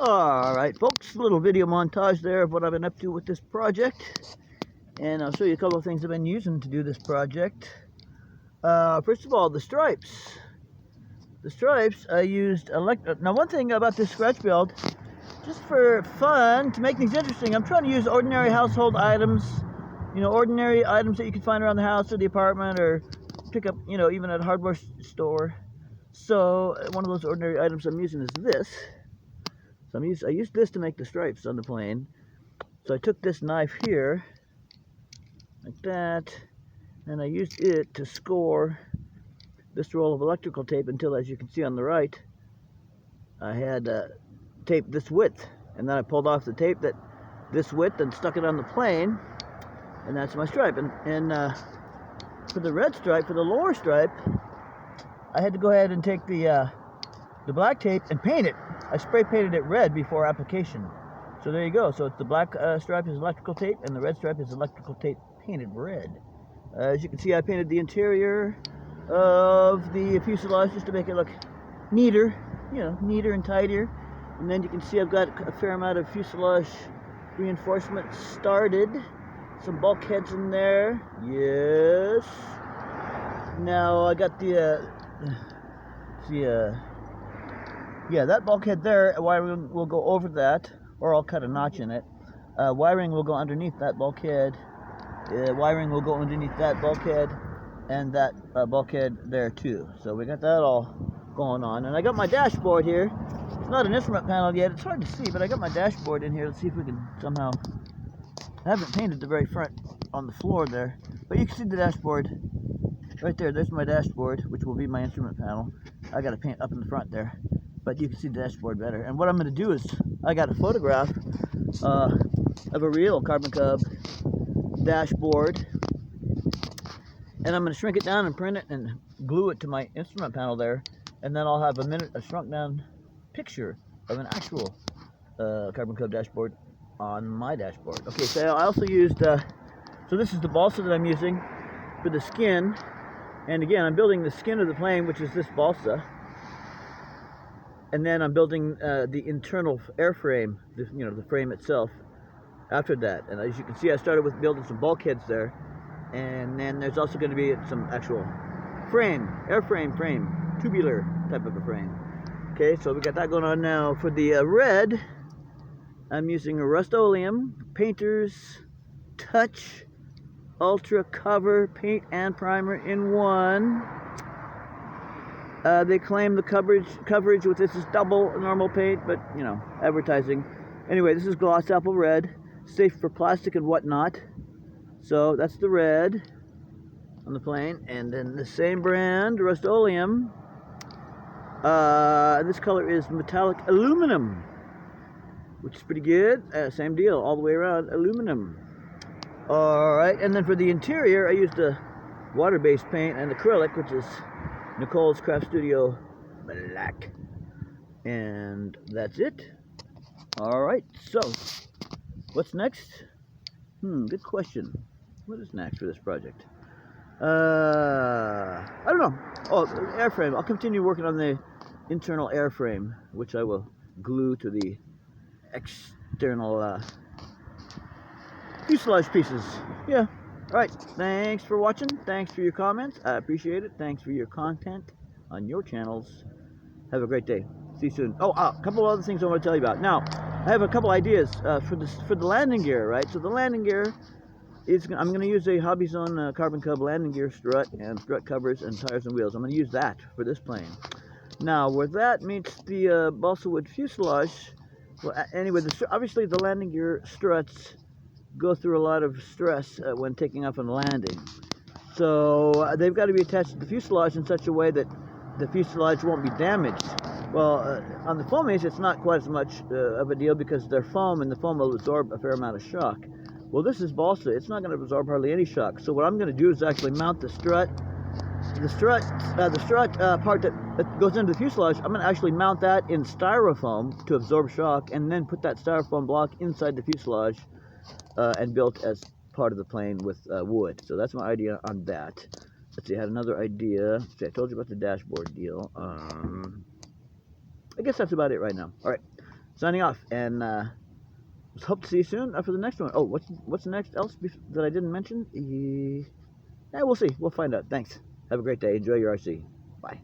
Alright folks, little video montage there of what I've been up to with this project. And I'll show you a couple of things I've been using to do this project. First of all, the stripes. The stripes I used now one thing about this scratch build, just for fun, to make things interesting, I'm trying to use ordinary household items. You know, ordinary items that you can find around the house or the apartment or pick up, you know, even at a hardware store. So one of those ordinary items I'm using is this. So I used this to make the stripes on the plane. So I took this knife here, like that, and I used it to score this roll of electrical tape until, as you can see on the right, I had taped this width. And then I pulled off the tape this width and stuck it on the plane, and that's my stripe. And for the red stripe, for the lower stripe, I had to go ahead and take the black tape and paint it. I spray painted it red before application. So there you go. So it's the black stripe is electrical tape, and the red stripe is electrical tape painted red. As you can see, I painted the interior of the fuselage just to make it look neater, you know, neater and tidier. And then you can see I've got a fair amount of fuselage reinforcement started. Some bulkheads in there. Yes. Now I got yeah, that bulkhead there, wiring will go over that, or I'll cut a notch in it. Wiring will go underneath that bulkhead. Wiring will go underneath that bulkhead, and that bulkhead there too. So we got that all going on. And I got my dashboard here. It's not an instrument panel yet. It's hard to see, but I got my dashboard in here. Let's see if we can somehow... I haven't painted the very front on the floor there, but you can see the dashboard right there. There's my dashboard, which will be my instrument panel. I got to paint up in the front there, but you can see the dashboard better. And what I'm going to do is, I got a photograph of a real Carbon Cub dashboard, and I'm going to shrink it down and print it and glue it to my instrument panel there, and then I'll have a shrunk down picture of an actual Carbon Cub dashboard on my dashboard. Okay, so I also used, so this is the balsa that I'm using for the skin, and again, I'm building the skin of the plane, which is this balsa. And then I'm building the internal airframe, you know, the frame itself after that. And as you can see, I started with building some bulkheads there. And then there's also going to be some actual frame, frame, tubular type of a frame. Okay, so we got that going on now. For the red, I'm using a Rust-Oleum Painter's Touch Ultra Cover Paint and Primer in one. They claim the coverage with this is double normal paint, but, you know, advertising. Anyway, this is gloss apple red, safe for plastic and whatnot. So that's the red on the plane. And then the same brand, Rust-Oleum. This color is metallic aluminum, which is pretty good. Same deal, all the way around, aluminum. Alright, and then for the interior, I used a water-based paint and acrylic, which is Nicole's Craft Studio Black. And that's it. Alright, so what's next? Good question. What is next for this project? I don't know. Oh, airframe. I'll continue working on the internal airframe, which I will glue to the external fuselage pieces. Yeah. Alright, thanks for watching, thanks for your comments, I appreciate it, thanks for your content on your channels. Have a great day, see you soon. Oh, a couple other things I want to tell you about. Now, I have a couple ideas for the landing gear, right? So the landing gear is, I'm going to use a Hobby Zone Carbon Cub landing gear strut and strut covers and tires and wheels. I'm going to use that for this plane. Now, where that meets the balsa wood fuselage, well, anyway, obviously the landing gear struts go through a lot of stress when taking off and landing. So they've got to be attached to the fuselage in such a way that the fuselage won't be damaged. Well, on the foamies, it's not quite as much of a deal because they're foam, and the foam will absorb a fair amount of shock. Well, this is balsa. It's not going to absorb hardly any shock. So what I'm going to do is actually mount the strut part that goes into the fuselage. I'm going to actually mount that in styrofoam to absorb shock, and then put that styrofoam block inside the fuselage and built as part of the plane with wood. So that's my idea on that. Let's see, I had another idea. See, I told you about the dashboard deal. I guess that's about it right now. All right. signing off, and hope to see you soon for the next one. Oh, what's the next else that I didn't mention? Yeah, we'll see. We'll find out. Thanks. Have a great day. Enjoy your RC. Bye.